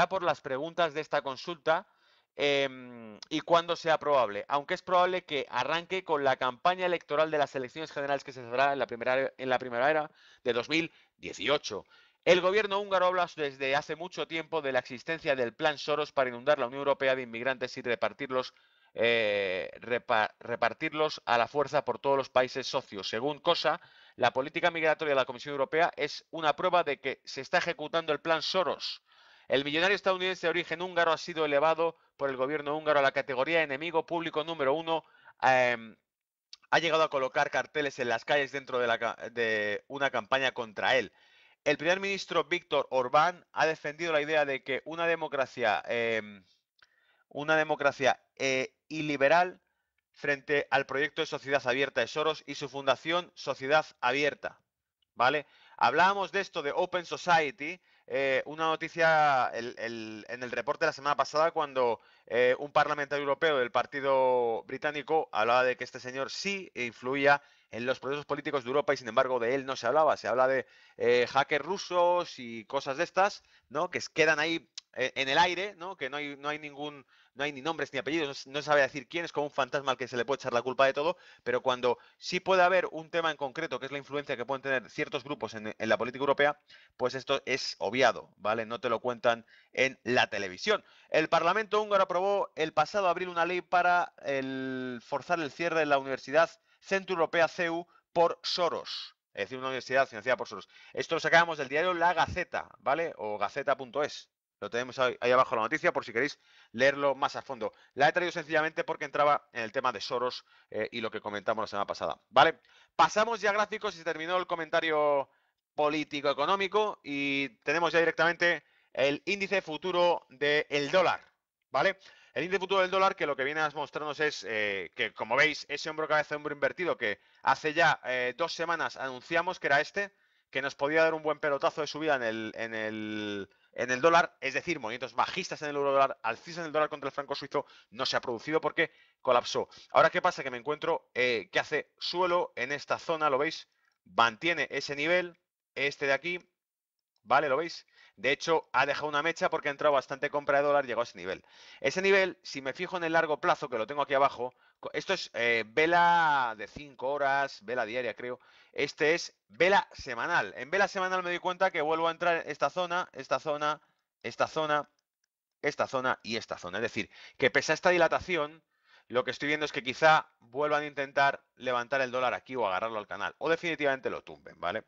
por las preguntas de esta consulta y cuándo sea probable, aunque es probable que arranque con la campaña electoral de las elecciones generales que se celebrará en la primavera de 2018. El gobierno húngaro habla desde hace mucho tiempo de la existencia del Plan Soros para inundar la Unión Europea de inmigrantes y repartirlos a la fuerza por todos los países socios. Según Cosa, la política migratoria de la Comisión Europea es una prueba de que se está ejecutando el Plan Soros. El millonario estadounidense de origen húngaro ha sido elevado por el gobierno húngaro a la categoría de enemigo público número 1. Ha llegado a colocar carteles en las calles dentro de una campaña contra él. El primer ministro Víctor Orbán ha defendido la idea de que una democracia iliberal frente al proyecto de sociedad abierta de Soros y su fundación Sociedad Abierta. ¿Vale? Hablábamos de esto de Open Society, una noticia en el reporte de la semana pasada cuando un parlamentario europeo del partido británico hablaba de que este señor sí influía en los procesos políticos de Europa y sin embargo de él no se hablaba. Se habla de hackers rusos y cosas de estas, ¿no? Que quedan ahí en el aire, ¿no? Que no hay ni nombres ni apellidos, no se sabe decir quién, es como un fantasma al que se le puede echar la culpa de todo, pero cuando sí puede haber un tema en concreto, que es la influencia que pueden tener ciertos grupos en la política europea, pues esto es obviado, ¿vale? No te lo cuentan en la televisión. El Parlamento húngaro aprobó el pasado abril una ley para forzar el cierre de la Universidad Centro Europea CEU por Soros. Es decir, una universidad financiada por Soros. Esto lo sacábamos del diario La Gaceta, ¿vale? O gaceta.es. Lo tenemos ahí abajo la noticia por si queréis leerlo más a fondo. La he traído sencillamente porque entraba en el tema de Soros y lo que comentamos la semana pasada. ¿Vale? Pasamos ya a gráficos y se terminó el comentario político-económico y tenemos ya directamente el índice futuro del dólar. ¿Vale? El índice futuro del dólar que lo que viene a mostrarnos es que, como veis, ese hombro cabeza hombro invertido que hace ya 2 semanas anunciamos que era que nos podía dar un buen pelotazo de subida en el dólar, es decir, movimientos bajistas en el euro dólar, alcistas en el dólar contra el franco suizo, no se ha producido porque colapsó. Ahora, ¿qué pasa? Que me encuentro que hace suelo en esta zona, ¿lo veis? Mantiene ese nivel, este de aquí, ¿vale? ¿Lo veis? De hecho, ha dejado una mecha porque ha entrado bastante compra de dólar, llegó a ese nivel. Ese nivel, si me fijo en el largo plazo, que lo tengo aquí abajo, esto es vela de 5 horas, vela diaria creo, este es vela semanal. En vela semanal me doy cuenta que vuelvo a entrar en esta zona, esta zona, esta zona, esta zona y esta zona. Es decir, que pese a esta dilatación, lo que estoy viendo es que quizá vuelvan a intentar levantar el dólar aquí o agarrarlo al canal. O definitivamente lo tumben, ¿vale?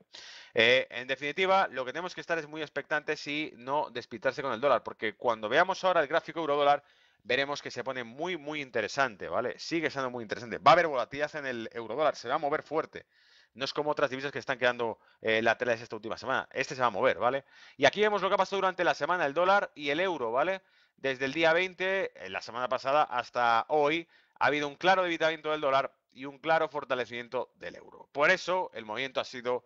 En definitiva, lo que tenemos que estar es muy expectantes y no despitarse con el dólar. Porque cuando veamos ahora el gráfico euro-dólar, veremos que se pone muy, muy interesante, ¿vale? Sigue siendo muy interesante. Va a haber volatilidad en el euro-dólar, se va a mover fuerte. No es como otras divisas que están quedando laterales esta última semana. Este se va a mover, ¿vale? Y aquí vemos lo que ha pasado durante la semana, el dólar y el euro, ¿vale? Desde el día 20, la semana pasada, hasta hoy, ha habido un claro debilitamiento del dólar y un claro fortalecimiento del euro. Por eso, el movimiento ha sido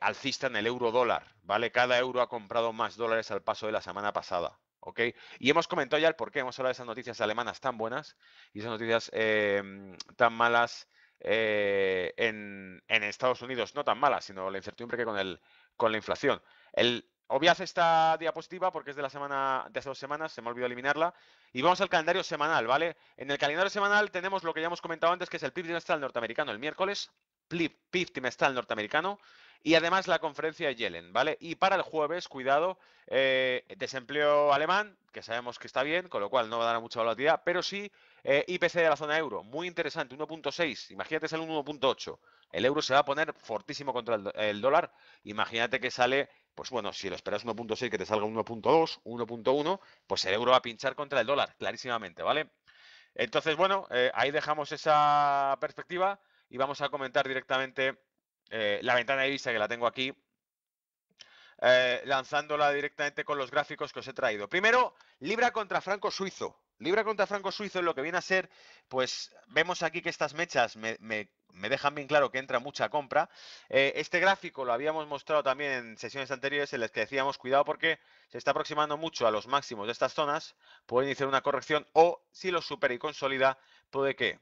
alcista en el euro dólar, ¿vale? Cada euro ha comprado más dólares al paso de la semana pasada, ¿ok? Y hemos comentado ya el por qué, hemos hablado de esas noticias alemanas tan buenas y esas noticias tan malas en Estados Unidos, no tan malas, sino la incertidumbre que con la inflación. Obviad esta diapositiva porque es de la semana de hace 2 semanas, se me olvidó eliminarla. Y vamos al calendario semanal, ¿vale? En el calendario semanal tenemos lo que ya hemos comentado antes, que es el PIB trimestral norteamericano el miércoles, PIB trimestral norteamericano y además la conferencia de Yellen, ¿vale? Y para el jueves, cuidado, desempleo alemán, que sabemos que está bien, con lo cual no va a dar mucha volatilidad, pero sí IPC de la zona euro, muy interesante, 1.6, imagínate sale un 1.8. El euro se va a poner fortísimo contra el dólar, imagínate que sale pues bueno, si lo esperas 1.6 que te salga 1.2, 1.1, pues el euro va a pinchar contra el dólar, clarísimamente, ¿vale? Entonces, bueno, ahí dejamos esa perspectiva y vamos a comentar directamente la ventana de divisa que la tengo aquí, lanzándola directamente con los gráficos que os he traído. Primero, libra contra franco suizo. Libra contra franco suizo en lo que viene a ser, pues vemos aquí que estas mechas me dejan bien claro que entra mucha compra. Este gráfico lo habíamos mostrado también en sesiones anteriores en las que decíamos, cuidado porque se está aproximando mucho a los máximos de estas zonas, puede iniciar una corrección o si lo supera y consolida, puede que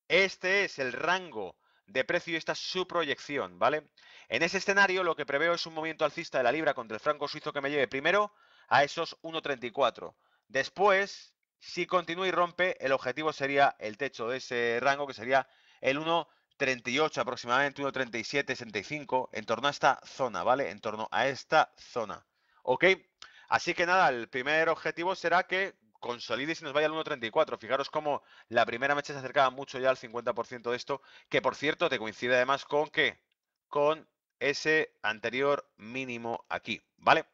este es el rango de precio y esta es su proyección, ¿vale? En ese escenario lo que preveo es un movimiento alcista de la libra contra el franco suizo que me lleve primero a esos 1.34. Después, si continúa y rompe, el objetivo sería el techo de ese rango, que sería el 1.38 aproximadamente, 1.37, 65, en torno a esta zona, ¿vale? En torno a esta zona. ¿Ok? Así que nada, el primer objetivo será que consolide y se nos vaya al 1.34. Fijaros cómo la primera mecha se acercaba mucho ya al 50% de esto, que por cierto te coincide además con ¿qué? Con ese anterior mínimo aquí, ¿vale?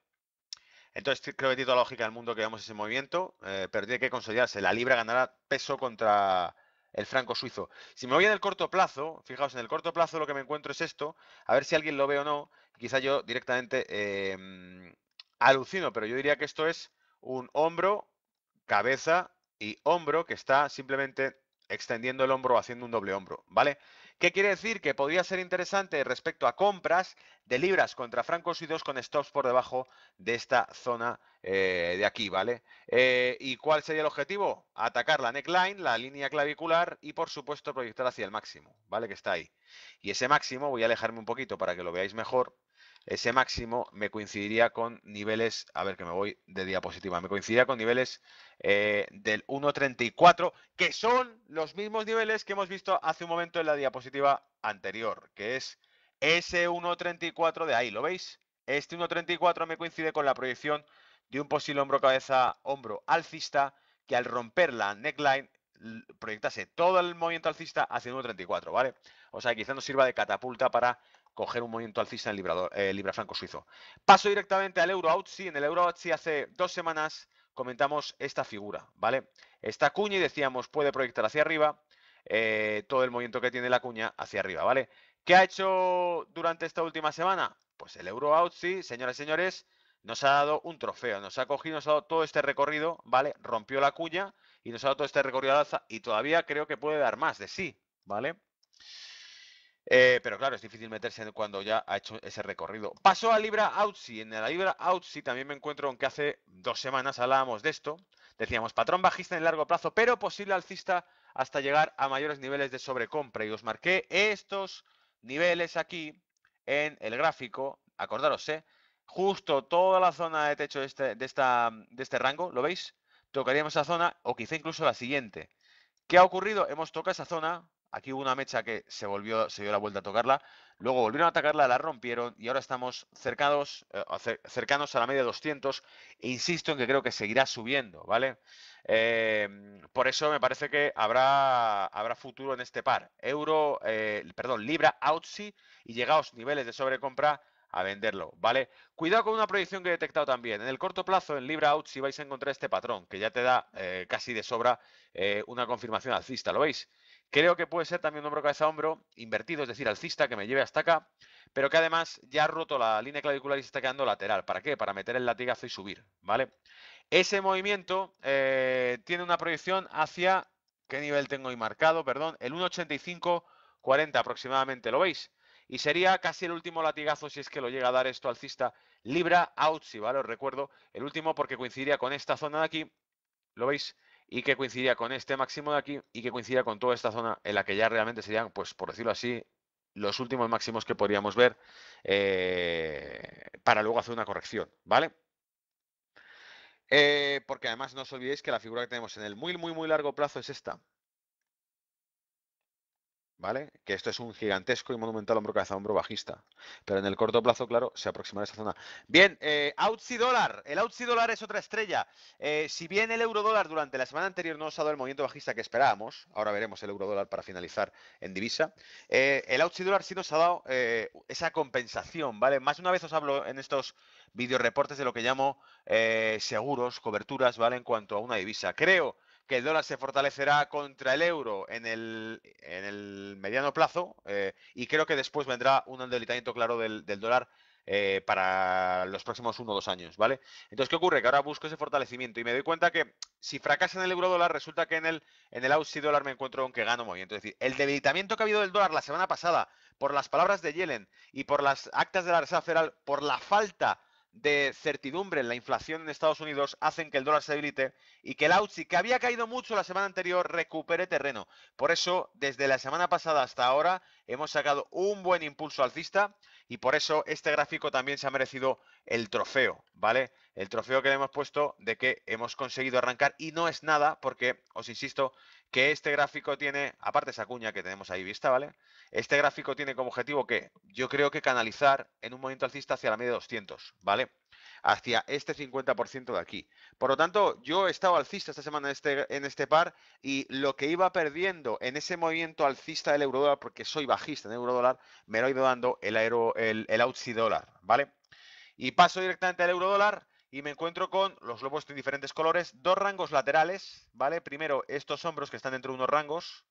Entonces creo que tiene toda la lógica del mundo que veamos ese movimiento, pero tiene que consolidarse. La libra ganará peso contra el franco suizo. Si me voy en el corto plazo, fijaos, en el corto plazo lo que me encuentro es esto, a ver si alguien lo ve o no, quizá yo directamente alucino, pero yo diría que esto es un hombro, cabeza y hombro que está simplemente extendiendo el hombro, haciendo un doble hombro, ¿vale? ¿Qué quiere decir? Que podría ser interesante respecto a compras de libras contra francos suizos con stops por debajo de esta zona de aquí, ¿vale? ¿Y cuál sería el objetivo? Atacar la neckline, la línea clavicular y por supuesto proyectar hacia el máximo, ¿vale? Que está ahí. Y ese máximo, voy a alejarme un poquito para que lo veáis mejor, ese máximo me coincidiría con niveles, a ver que me voy de diapositiva, me coincidiría con niveles del 1.34, que son los mismos niveles que hemos visto hace un momento en la diapositiva anterior, que es ese 1.34 de ahí, ¿lo veis? Este 1.34 me coincide con la proyección de un posible hombro-cabeza-hombro alcista que al romper la neckline proyectase todo el movimiento alcista hacia el 1.34, ¿vale? O sea, quizá nos sirva de catapulta para coger un movimiento alcista en libra franco suizo. Paso directamente al euro OutSi. En el euro OutSi hace 2 semanas comentamos esta figura, ¿vale? Esta cuña y decíamos puede proyectar hacia arriba todo el movimiento que tiene la cuña hacia arriba, ¿vale? ¿Qué ha hecho durante esta última semana? Pues el euro OutSi, señoras y señores, nos ha dado un trofeo, nos ha cogido, nos ha dado todo este recorrido, ¿vale? Rompió la cuña y nos ha dado todo este recorrido al alza y todavía creo que puede dar más de sí, ¿vale? Pero claro, es difícil meterse cuando ya ha hecho ese recorrido. Pasó a Libra OutSi. En la Libra OutSi también me encuentro con que hace 2 semanas hablábamos de esto. Decíamos patrón bajista en el largo plazo, pero posible alcista hasta llegar a mayores niveles de sobrecompra. Y os marqué estos niveles aquí en el gráfico. Acordaros, justo toda la zona de techo de este rango, ¿lo veis? Tocaríamos esa zona o quizá incluso la siguiente. ¿Qué ha ocurrido? Hemos tocado esa zona. Aquí hubo una mecha que se dio la vuelta a tocarla. Luego volvieron a atacarla, la rompieron y ahora estamos cercanos a la media de 200. E insisto en que creo que seguirá subiendo, ¿vale? Por eso me parece que habrá futuro en este par. Libra OutSi y llegados niveles de sobrecompra a venderlo, ¿vale? Cuidado con una proyección que he detectado también. En el corto plazo, en Libra OutSi vais a encontrar este patrón que ya te da casi de sobra una confirmación alcista, ¿lo veis? Creo que puede ser también un hombro cabeza a hombro invertido, es decir, alcista, que me lleve hasta acá, pero que además ya ha roto la línea clavicular y se está quedando lateral. ¿Para qué? Para meter el latigazo y subir, ¿vale? Ese movimiento tiene una proyección hacia, ¿qué nivel tengo ahí marcado? Perdón, el 1.8540 aproximadamente, ¿lo veis? Y sería casi el último latigazo si es que lo llega a dar esto alcista. Libra OutSi, ¿vale? Os recuerdo, el último porque coincidiría con esta zona de aquí, ¿lo veis? Y que coincidiría con este máximo de aquí y que coincidiría con toda esta zona en la que ya realmente serían, pues por decirlo así, los últimos máximos que podríamos ver para luego hacer una corrección, ¿vale? Porque además no os olvidéis que la figura que tenemos en el muy, muy, muy largo plazo es esta. ¿Vale? Que esto es un gigantesco y monumental hombro cabeza hombro bajista. Pero en el corto plazo, claro, se aproxima a esa zona. Bien, Aussie dólar. El Aussie dólar es otra estrella. Si bien el euro dólar durante la semana anterior no nos ha dado el movimiento bajista que esperábamos, ahora veremos el euro dólar para finalizar en divisa, el Aussie dólar sí nos ha dado esa compensación, ¿vale? Más de una vez os hablo en estos videoreportes de lo que llamo seguros, coberturas, ¿vale? En cuanto a una divisa. Creo que el dólar se fortalecerá contra el euro en el mediano plazo y creo que después vendrá un debilitamiento claro del dólar para los próximos 1 o 2 años, ¿vale? Entonces, ¿qué ocurre? Que ahora busco ese fortalecimiento y me doy cuenta que si fracasa en el euro dólar, resulta que en el Aussie dólar me encuentro con que gano movimiento. Es decir, el debilitamiento que ha habido del dólar la semana pasada por las palabras de Yellen y por las actas de la Reserva Federal, por la falta de certidumbre en la inflación en Estados Unidos, hacen que el dólar se debilite y que el Aussie, que había caído mucho la semana anterior, recupere terreno. Por eso, desde la semana pasada hasta ahora, hemos sacado un buen impulso alcista y por eso este gráfico también se ha merecido el trofeo, ¿vale? El trofeo que le hemos puesto de que hemos conseguido arrancar y no es nada porque, os insisto, que este gráfico tiene, aparte esa cuña que tenemos ahí vista, ¿vale? Este gráfico tiene como objetivo que yo creo que canalizar en un movimiento alcista hacia la media de 200, ¿vale? Hacia este 50% de aquí. Por lo tanto, yo he estado alcista esta semana en este par y lo que iba perdiendo en ese movimiento alcista del eurodólar, porque soy bajista en eurodólar, me lo ha ido dando el Aussie dólar, ¿vale? Y paso directamente al eurodólar y me encuentro con, los lo he puesto en diferentes colores, dos rangos laterales, ¿vale? Primero estos hombros que están dentro de unos rangos,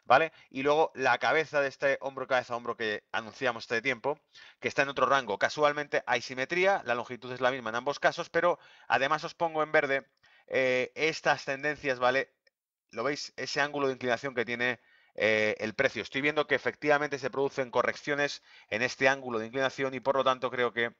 ¿vale? Y luego la cabeza de este hombro, cabeza, hombro que anunciamos este tiempo, que está en otro rango. Casualmente hay simetría, la longitud es la misma en ambos casos, pero además os pongo en verde estas tendencias, ¿vale? ¿Lo veis? Ese ángulo de inclinación que tiene el precio. Estoy viendo que efectivamente se producen correcciones en este ángulo de inclinación y por lo tanto creo que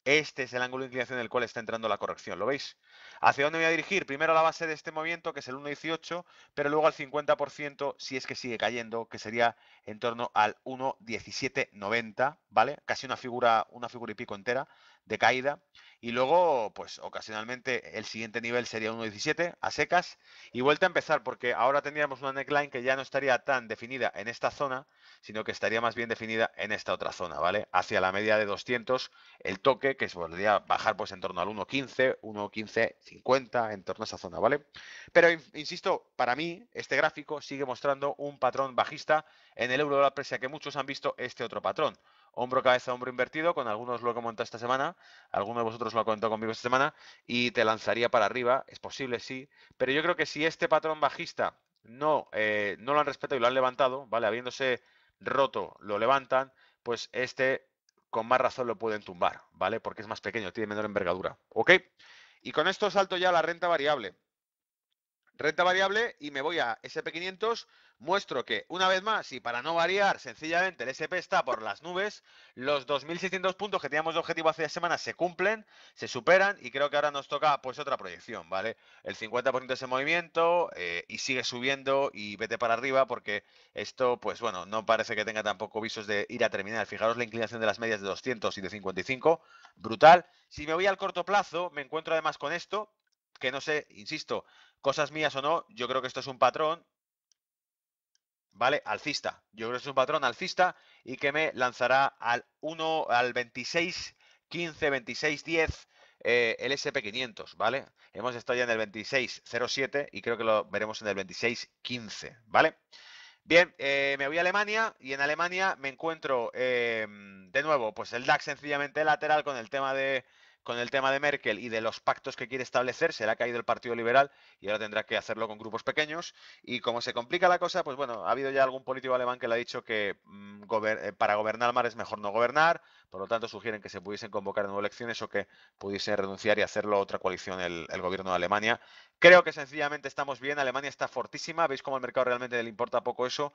este es el ángulo de inclinación en el cual está entrando la corrección, ¿lo veis? ¿Hacia dónde voy a dirigir? Primero a la base de este movimiento, que es el 1,18, pero luego al 50% si es que sigue cayendo, que sería en torno al 1,1790, ¿vale? Casi una figura y pico entera de caída. Y luego, pues ocasionalmente el siguiente nivel sería 1,17 a secas y vuelta a empezar, porque ahora tendríamos una neckline que ya no estaría tan definida en esta zona, sino que estaría más bien definida en esta otra zona, ¿vale? Hacia la media de 200, el toque que se podría bajar pues en torno al 1,15, 1,1550, en torno a esa zona, ¿vale? Pero insisto, para mí este gráfico sigue mostrando un patrón bajista en el euro dólar, pese a que muchos han visto este otro patrón. Hombro, cabeza, hombro invertido, con algunos lo he comentado esta semana, alguno de vosotros lo ha comentado conmigo esta semana, y te lanzaría para arriba, es posible, sí, pero yo creo que si este patrón bajista no lo han respetado y lo han levantado, ¿vale? Habiéndose roto, lo levantan, pues este con más razón lo pueden tumbar, ¿vale? Porque es más pequeño, tiene menor envergadura, ¿ok? Y con esto salto ya a la renta variable. Renta variable y me voy a SP500, muestro que una vez más y para no variar sencillamente el SP está por las nubes, los 2.600 puntos que teníamos de objetivo hace semanas se cumplen, se superan y creo que ahora nos toca pues otra proyección, ¿vale? El 50% de ese movimiento y sigue subiendo y vete para arriba porque esto pues bueno, no parece que tenga tampoco visos de ir a terminar. Fijaros la inclinación de las medias de 200 y de 55, brutal. Si me voy al corto plazo me encuentro además con esto, que no sé, insisto, cosas mías o no, yo creo que esto es un patrón, ¿vale? Alcista. Yo creo que es un patrón alcista y que me lanzará al 26, 15, 26, 10 el SP500, ¿vale? Hemos estado ya en el 26.07 y creo que lo veremos en el 26.15, ¿vale? Bien, me voy a Alemania y en Alemania me encuentro de nuevo, pues el DAX sencillamente lateral con el tema de Merkel y de los pactos que quiere establecer. Se le ha caído el Partido Liberal y ahora tendrá que hacerlo con grupos pequeños. Y como se complica la cosa, pues bueno, ha habido ya algún político alemán que le ha dicho que para gobernar mal es mejor no gobernar. Por lo tanto, sugieren que se pudiesen convocar de nuevo elecciones o que pudiese renunciar y hacerlo otra coalición el gobierno de Alemania. Creo que sencillamente estamos bien, Alemania está fortísima, veis cómo al mercado realmente le importa poco eso,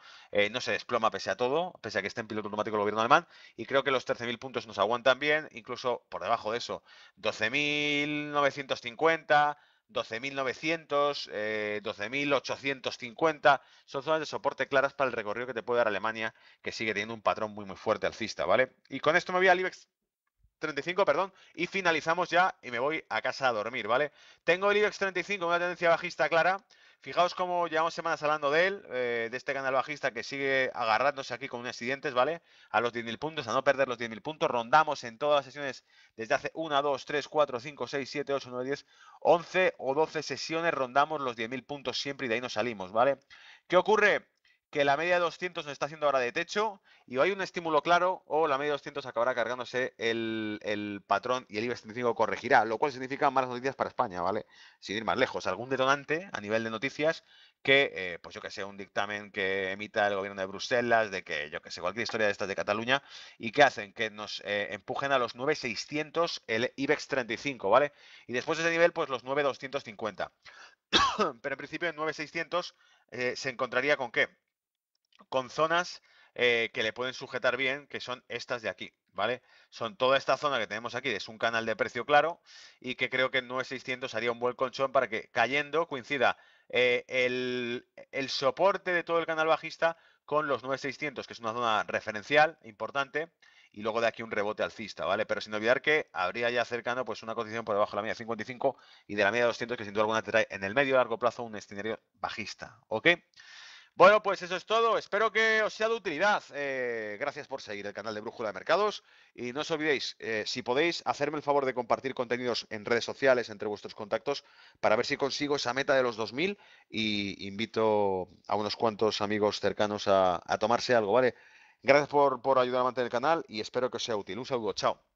no se desploma pese a todo, pese a que esté en piloto automático el gobierno alemán, y creo que los 13.000 puntos nos aguantan bien, incluso por debajo de eso, 12.950, 12.900, 12.850, son zonas de soporte claras para el recorrido que te puede dar Alemania, que sigue teniendo un patrón muy muy fuerte alcista, ¿vale? Y con esto me voy al IBEX 35, perdón, y finalizamos ya y me voy a casa a dormir, ¿vale? Tengo el IBEX 35 con una tendencia bajista clara. Fijaos cómo llevamos semanas hablando de él, de este canal bajista que sigue agarrándose aquí con unos siguientes, ¿vale? A los 10.000 puntos, a no perder los 10.000 puntos. Rondamos en todas las sesiones desde hace 1, 2, 3, 4, 5, 6, 7, 8, 9, 10, 11 o 12 sesiones. Rondamos los 10.000 puntos siempre y de ahí nos salimos, ¿vale? ¿Qué ocurre? Que la media de 200 nos está haciendo ahora de techo y o hay un estímulo claro o la media de 200 acabará cargándose el patrón y el IBEX 35 corregirá, lo cual significa malas noticias para España, ¿vale? Sin ir más lejos, algún detonante a nivel de noticias que, pues yo que sé, un dictamen que emita el gobierno de Bruselas, de que, yo que sé, cualquier historia de estas de Cataluña y que hacen que nos empujen a los 9.600 el IBEX 35, ¿vale? Y después de ese nivel, pues los 9.250. Pero en principio en 9.600 se encontraría con qué? Con zonas que le pueden sujetar bien, que son estas de aquí, ¿vale? Son toda esta zona que tenemos aquí, es un canal de precio claro y que creo que en 9.600 haría un buen colchón para que cayendo coincida el soporte de todo el canal bajista con los 9.600, que es una zona referencial importante, y luego de aquí un rebote alcista, ¿vale? Pero sin olvidar que habría ya cercano pues una cotización por debajo de la media 55 y de la media 200, que sin duda alguna te trae en el medio y largo plazo un escenario bajista, ¿ok? Bueno, pues eso es todo. Espero que os sea de utilidad. Gracias por seguir el canal de Brújula de Mercados. Y no os olvidéis, si podéis, hacerme el favor de compartir contenidos en redes sociales entre vuestros contactos para ver si consigo esa meta de los 2000 y invito a unos cuantos amigos cercanos a tomarse algo, ¿vale? Gracias por ayudar a mantener el canal y espero que os sea útil. Un saludo, chao.